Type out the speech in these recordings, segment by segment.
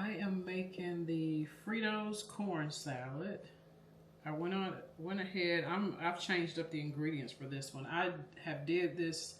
I am making the Fritos corn salad. I went ahead. I've changed up the ingredients for this one. I have did this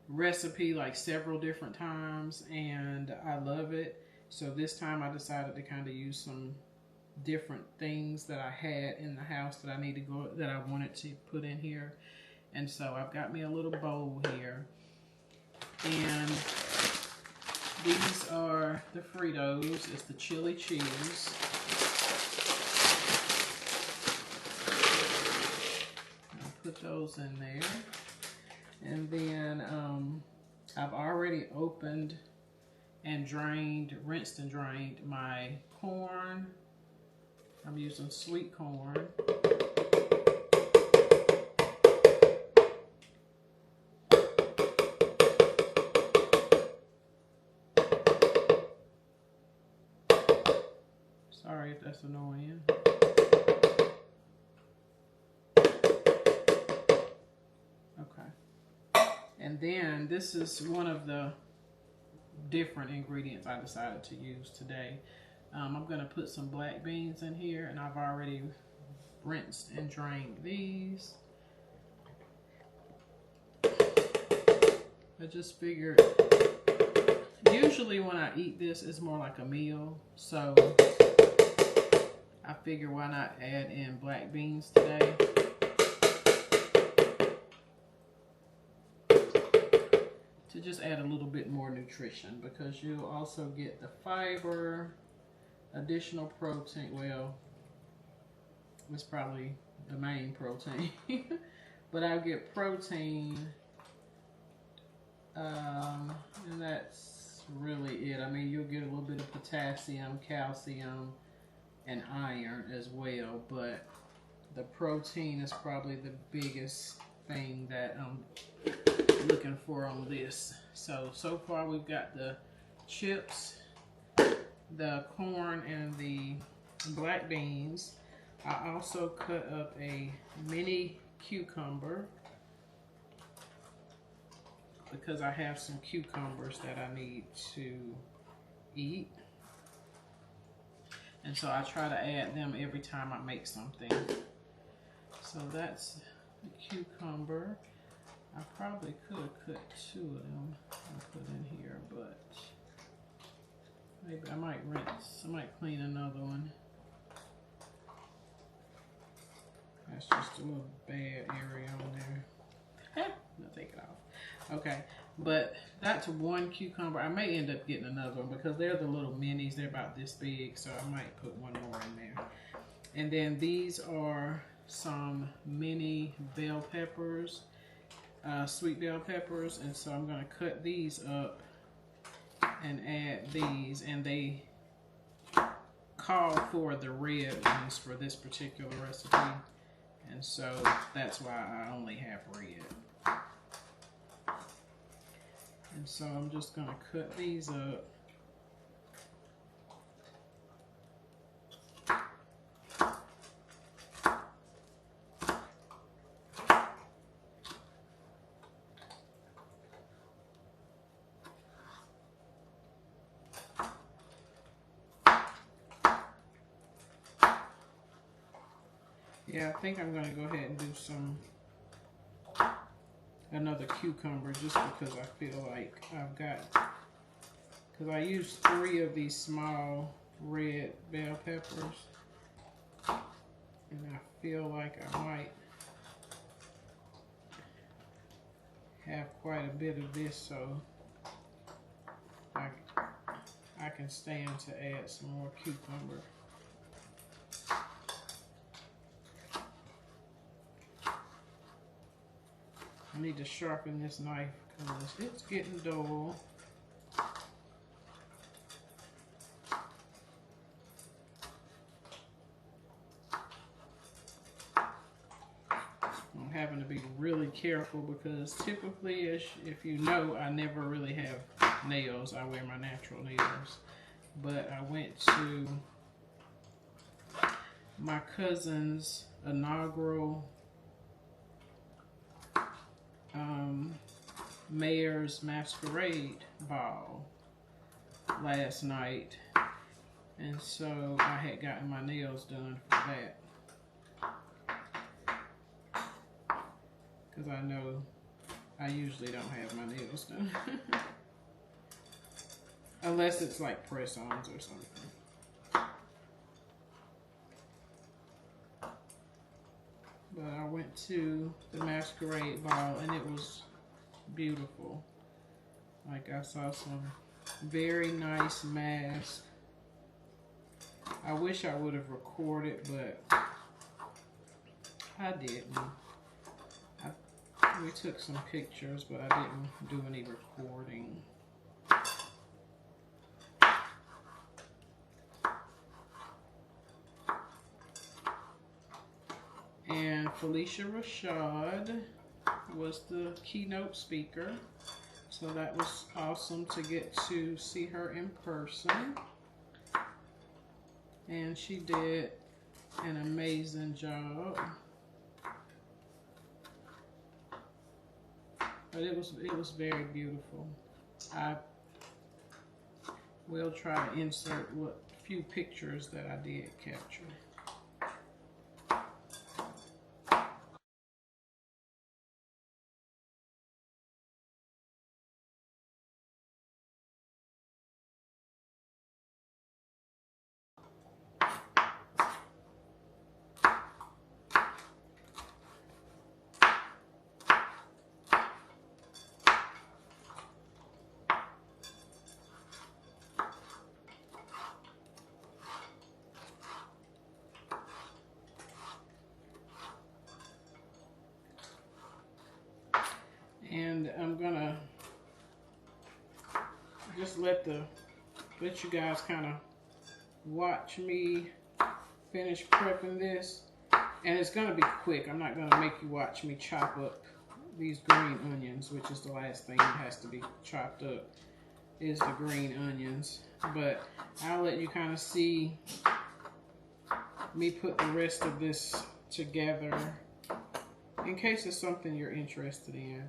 recipe like several different times and I love it. So this time I decided to kind of use some different things that I had in the house that I wanted to put in here. And so I've got me a little bowl here. And these are the Fritos. It's the chili cheese. I'll put those in there. And then I've already opened and rinsed and drained my corn. I'm using sweet corn. Sorry if that's annoying. Okay. And then this is one of the different ingredients I decided to use today. I'm going to put some black beans in here, and I've already rinsed and drained these. I just figured, usually when I eat this, it's more like a meal, so I figure why not add in black beans today. To just add a little bit more nutrition, because you'll also get the fiber, additional protein. Well, it's probably the main protein, but I'll get protein, and that's really it. I mean, you'll get a little bit of potassium, calcium, and iron as well, but the protein is probably the biggest thing that I'm looking for on this. So far we've got the chips, the corn, and the black beans. I also cut up a mini cucumber because I have some cucumbers that I need to eat. And so I try to add them every time I make something. So that's the cucumber. I probably could have cut 2 of them and put in here, but maybe I might rinse. I might clean another one. That's just a little bad area on there. I'll take it off. Okay, but that's 1 cucumber. I may end up getting another one because they're the little minis. They're about this big, so I might put 1 more in there. And then these are some mini bell peppers, sweet bell peppers, and so I'm going to cut these up and add these, and they call for the red ones for this particular recipe, and so that's why I only have red. And so I'm just going to cut these up. Yeah, I think I'm going to go ahead and do another cucumber just because I feel like I've got, because I used 3 of these small red bell peppers, and I feel like I might have quite a bit of this, so I can stand to add some more cucumber. I need to sharpen this knife because it's getting dull. I'm having to be really careful because typically, if you know, I never really have nails. I wear my natural nails. But I went to my cousin's inaugural Mayor's Masquerade Ball last night, And so I had gotten my nails done for that. Because I know I usually don't have my nails done. Unless it's like press-ons or something. But I went to the masquerade ball and it was beautiful. Like I saw some very nice masks. I wish I would have recorded, but I didn't. We took some pictures, but I didn't do any recording. And Felicia Rashad was the keynote speaker. So that was awesome to get to see her in person. And she did an amazing job. But it was very beautiful. I will try to insert what few pictures that I did capture. And I'm gonna just let you guys kind of watch me finish prepping this. And it's gonna be quick. I'm not gonna make you watch me chop up these green onions, which is the last thing that has to be chopped up, is the green onions. But I'll let you kind of see me put the rest of this together in case it's something you're interested in.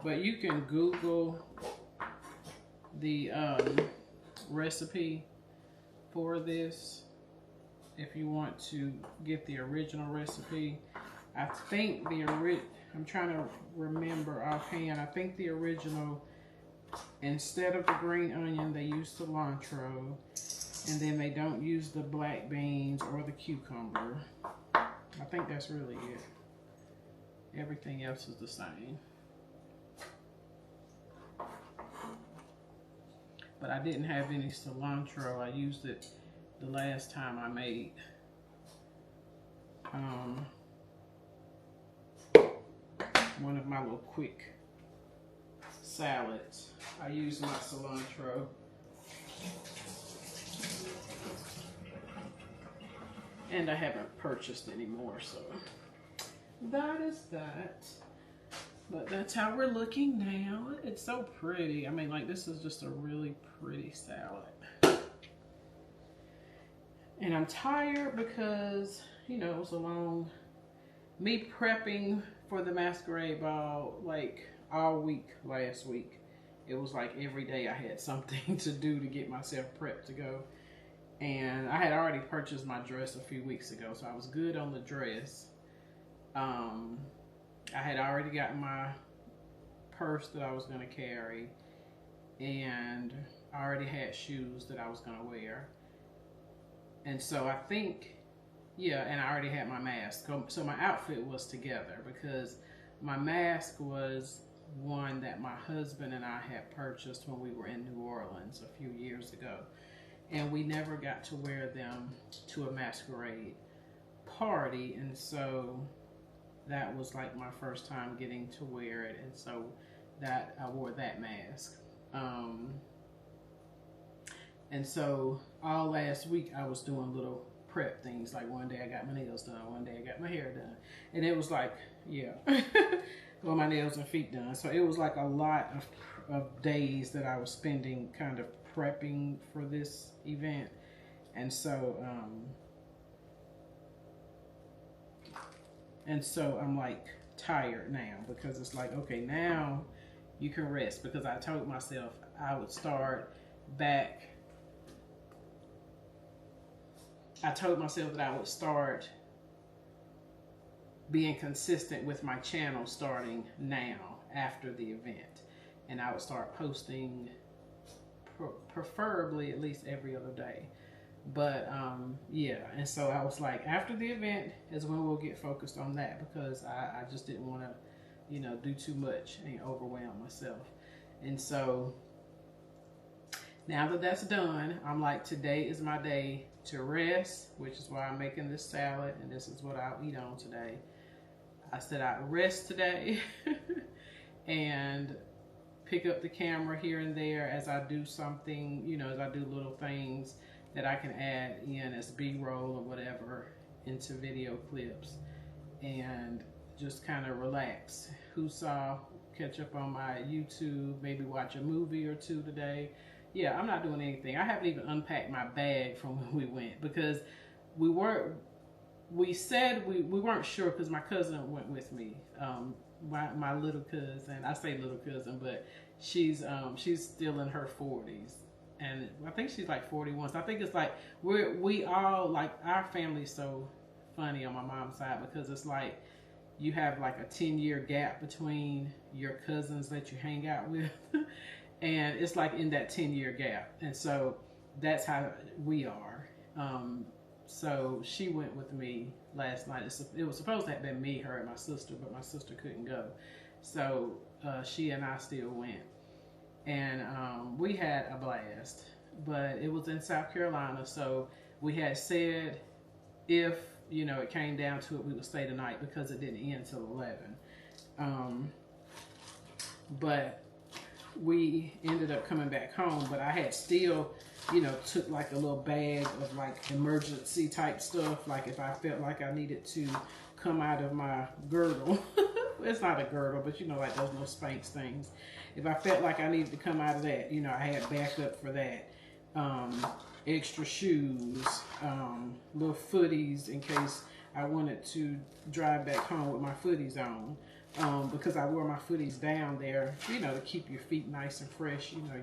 But you can Google the recipe for this if you want to get the original recipe. I think I'm trying to remember offhand, I think the original, instead of the green onion, they use cilantro, and then they don't use the black beans or the cucumber. I think that's really it. Everything else is the same. But I didn't have any cilantro. I used it the last time I made one of my little quick salads. I used my cilantro. And I haven't purchased any more, so that is that. But that's how we're looking now. It's so pretty. I mean, like, this is just a really pretty salad. And I'm tired because, you know, it was a long, me prepping for the masquerade ball, like, all week last week. It was like every day I had something to do to get myself prepped to go. And I had already purchased my dress a few weeks ago, so I was good on the dress. I had already gotten my purse that I was going to carry, and I already had shoes that I was going to wear. And so I think, yeah, and I already had my mask. So my outfit was together because my mask was one that my husband and I had purchased when we were in New Orleans a few years ago. And we never got to wear them to a masquerade party, and so that was like my first time getting to wear it, and so that I wore that mask. And so all last week I was doing little prep things, like one day I got my nails done, one day I got my hair done, and it was like, yeah, well, my nails and feet done. So it was like a lot of days that I was spending kind of prepping for this event. And so I'm like tired now, because it's like, okay, now you can rest, because I told myself I would start back I told myself that I would start being consistent with my channel starting now after the event. And I would start posting preferably at least every other day. But yeah, and so I was like, after the event is when we'll get focused on that, because I just didn't want to, you know, do too much and overwhelm myself. And so now that that's done, I'm like, today is my day to rest, which is why I'm making this salad, and this is what I'll eat on today. I said I'd rest today and pick up the camera here and there as I do something, you know, as I do little things that I can add in as B-roll or whatever into video clips, and just kind of relax. Who saw, catch up on my YouTube, maybe watch a movie or two today. Yeah, I'm not doing anything. I haven't even unpacked my bag from when we went, because we said we weren't sure, because my cousin went with me. My little cousin, I say little cousin, but she's still in her 40s. And I think she's like 41. So I think it's like we all, like, our family's so funny on my mom's side, because it's like you have like a 10-year gap between your cousins that you hang out with. And it's like in that 10-year gap. And so that's how we are. So she went with me last night. It was supposed to have been me, her, and my sister, but my sister couldn't go. So she and I still went. And we had a blast, but it was in South Carolina. So we had said if, you know, it came down to it, we would stay the night, because it didn't end till 11. But we ended up coming back home, but I had still, you know, took like a little bag of like emergency type stuff. Like if I felt like I needed to come out of my girdle, it's not a girdle, but you know, like those little Spanx things. If I felt like I needed to come out of that, you know, I had backup for that. Extra shoes, little footies in case I wanted to drive back home with my footies on. Because I wore my footies down there, you know, to keep your feet nice and fresh. You know,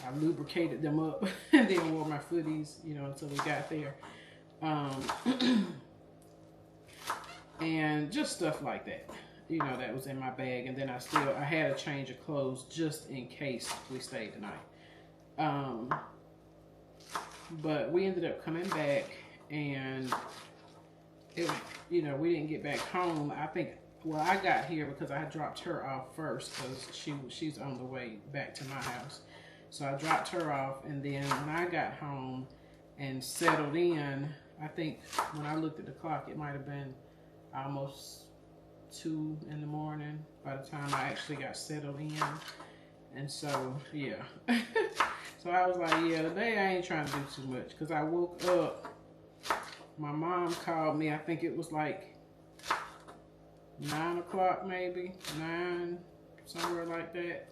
I lubricated them up and then wore my footies, you know, until we got there. And just stuff like that, you know, that was in my bag. And then I had a change of clothes just in case we stayed the night. But we ended up coming back, and it, you know, we didn't get back home. I think, well, I got here because I dropped her off first, because she's on the way back to my house. So I dropped her off, and then when I got home and settled in, I think when I looked at the clock, it might have been almost 2 in the morning by the time I actually got settled in. And so, yeah. So I was like, yeah, today I ain't trying to do too much, because I woke up, my mom called me, I think it was like 9 o'clock maybe, 9, somewhere like that.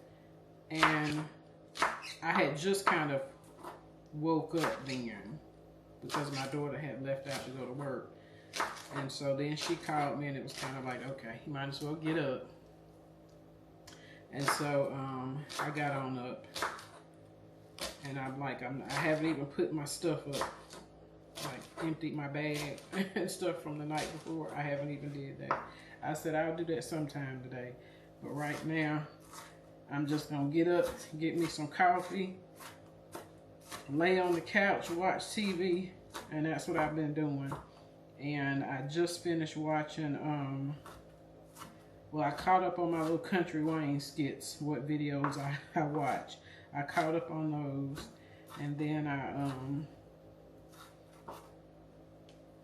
And I had just kind of woke up then, because my daughter had left out to go to work. And so then she called me, and it was kind of like, okay, you might as well get up. And so I got on up, and I'm like, I haven't even put my stuff up, like emptied my bag and stuff from the night before. I haven't even did that. I said I'll do that sometime today, but right now I'm just gonna get up, get me some coffee, lay on the couch, watch TV, and that's what I've been doing. And I just finished watching, well, I caught up on my little Country Wayne skits, what videos I watch. I caught up on those, and then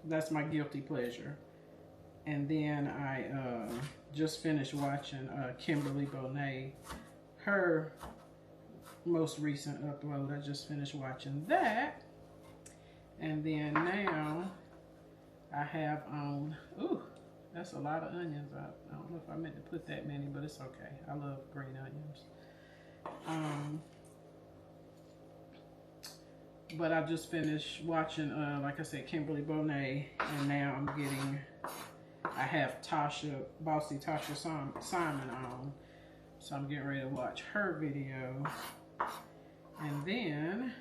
that's my guilty pleasure. And then I just finished watching Kimberly Bonet, her most recent upload. I just finished watching that. And then now I have on, ooh, that's a lot of onions. I don't know if I meant to put that many, but it's okay. I love green onions. But I just finished watching, like I said, Kimberly Bonet, and now I'm getting, I have Bossy Tasha Simon on, so I'm getting ready to watch her video. And then,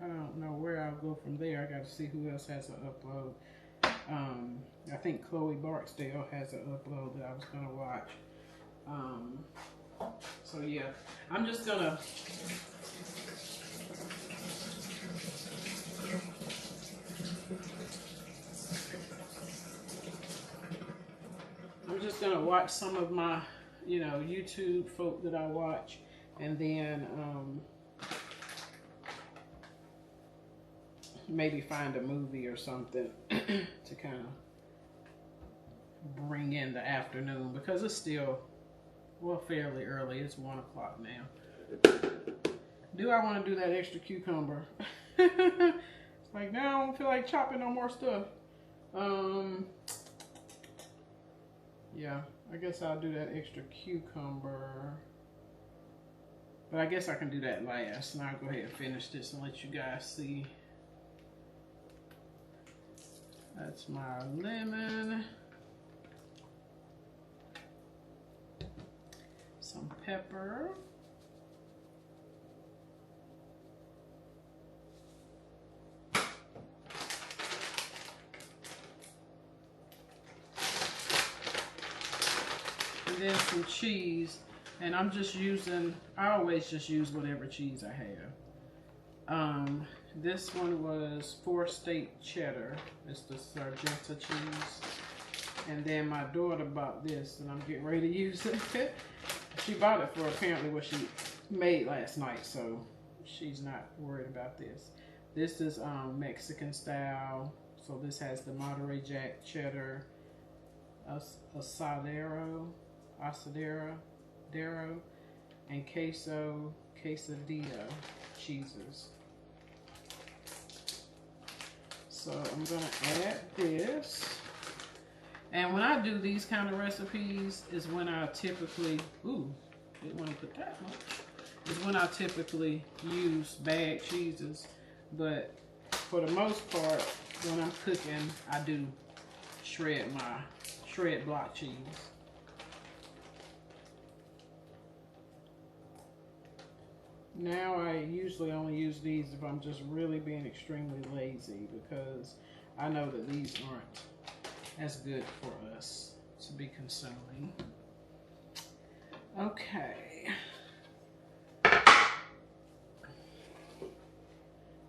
I don't know where I'll go from there. I got to see who else has an upload. I think Chloe Barksdale has an upload that I was gonna watch. So yeah, I'm just gonna watch some of my, you know, YouTube folk that I watch, and then maybe find a movie or something to kind of bring in the afternoon, because it's still, well, fairly early. It's 1 o'clock now. Do I want to do that extra cucumber? It's like, now I don't feel like chopping no more stuff. Yeah, I guess I'll do that extra cucumber. But I guess I can do that last. And I'll go ahead and finish this and let you guys see. That's my lemon. Some pepper. And then some cheese. And I'm just using, I always just use whatever cheese I have. This one was 4-state cheddar. It's the Sargento cheese. And then my daughter bought this, and I'm getting ready to use it. She bought it for apparently what she made last night, so she's not worried about this. This is Mexican style. So this has the Monterey Jack cheddar, asadero, and quesadilla cheeses. So I'm gonna add this. And when I do these kind of recipes is when I typically, didn't want to put that much, is when I typically use bag cheeses. But for the most part, when I'm cooking, I do shred block cheese. Now I usually only use these if I'm just really being extremely lazy, because I know that these aren't as good for us to be consuming. Okay.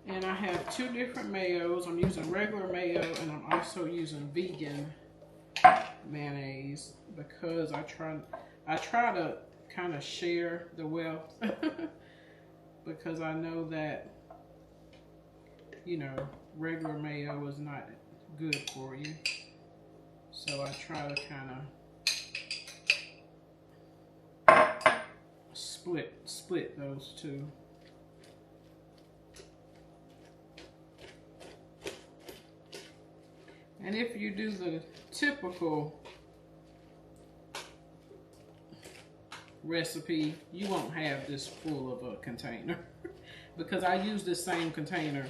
And I have 2 different mayos. I'm using regular mayo, and I'm also using vegan mayonnaise, because I try to kind of share the wealth. Because I know that, you know, regular mayo is not good for you. So I try to kind of split those 2. And if you do the typical recipe, you won't have this full of a container, because I use this same container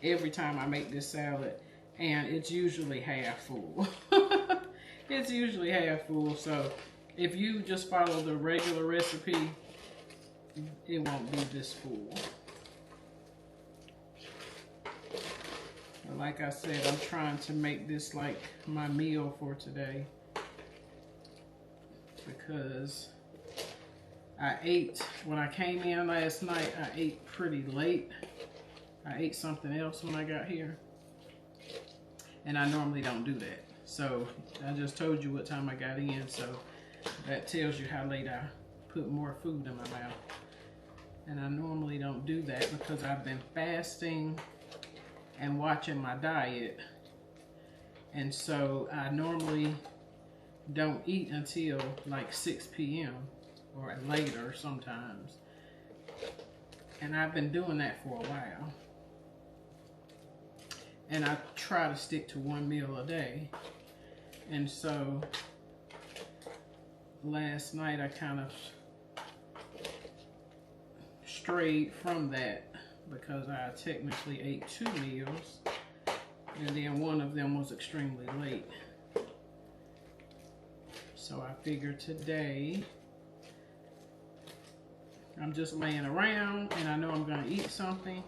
every time I make this salad, and it's usually half full. It's usually half full. So if you just follow the regular recipe, it won't be this full. But like I said, I'm trying to make this like my meal for today, because I ate, when I came in last night, I ate pretty late. I ate something else when I got here. And I normally don't do that. So I just told you what time I got in, so that tells you how late I put more food in my mouth. And I normally don't do that because I've been fasting and watching my diet. And so I normally don't eat until like 6 p.m. or later sometimes. And I've been doing that for a while. And I try to stick to 1 meal a day. And so last night I kind of strayed from that, because I technically ate 2 meals, and then one of them was extremely late. So I figured today I'm just laying around and I know I'm gonna eat something,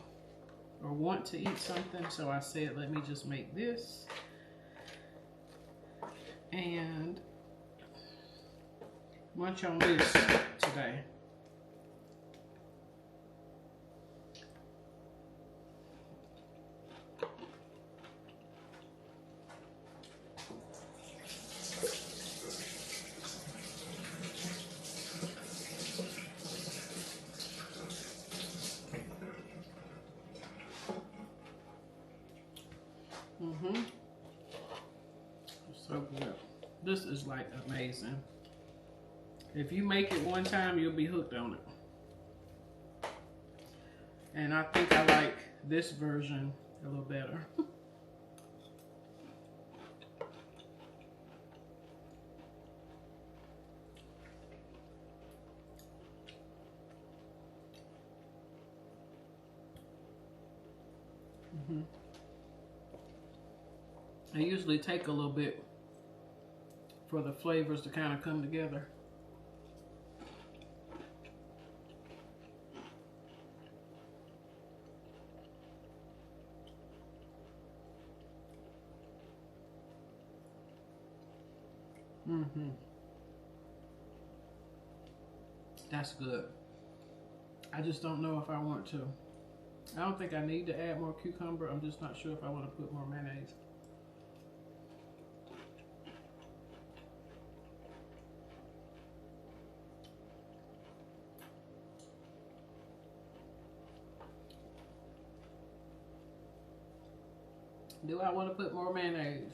or want to eat something. So I said, let me just make this. And munch on this today. So good. This is like amazing. If you make it one time, you'll be hooked on it. And I think I like this version a little better. I usually take a little bit for the flavors to kind of come together. That's good. I just don't know if I want to. I don't think I need to add more cucumber. I'm just not sure if I want to put more mayonnaise. Do I want to put more mayonnaise?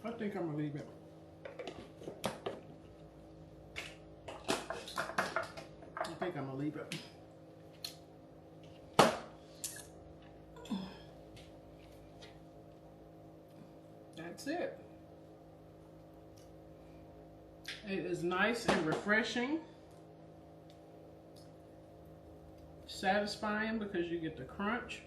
I think I'm gonna leave it. I think I'm gonna leave it. That's it. It is nice and refreshing, satisfying because you get the crunch.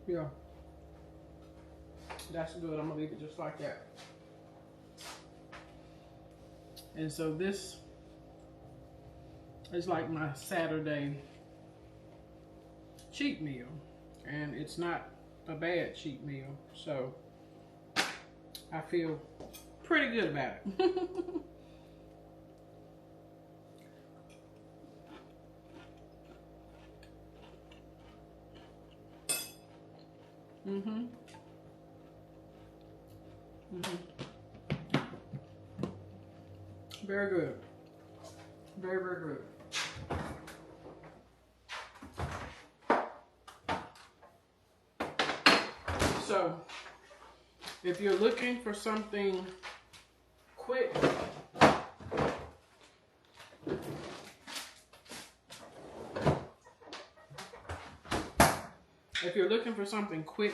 Yeah, that's good. I'm gonna leave it just like that. And so this is like my Saturday cheat meal, and it's not a bad cheat meal, so I feel pretty good about it. Very good. Very, very good. So, if you're looking for something quick,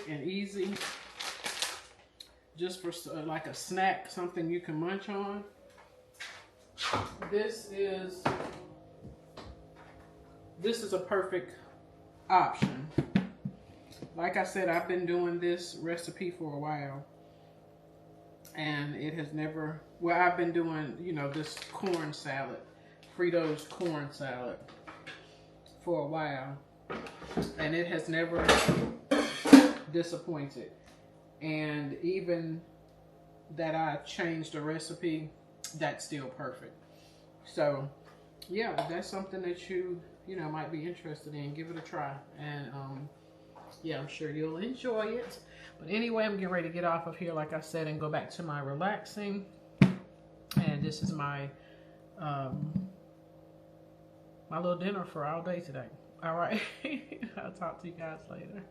and easy, just for like a snack, something you can munch on, this is a perfect option. Like I said, I've been doing this recipe for a while, and it has never, well, I've been doing, you know, this corn salad, Fritos corn salad, for a while, and it has never disappointed. And even that I changed the recipe, that's still perfect. So yeah, if that's something that you know might be interested in, give it a try. And yeah, I'm sure you'll enjoy it. But anyway, I'm getting ready to get off of here, like I said, and go back to my relaxing. And this is my my little dinner for all day today. All right. I'll talk to you guys later.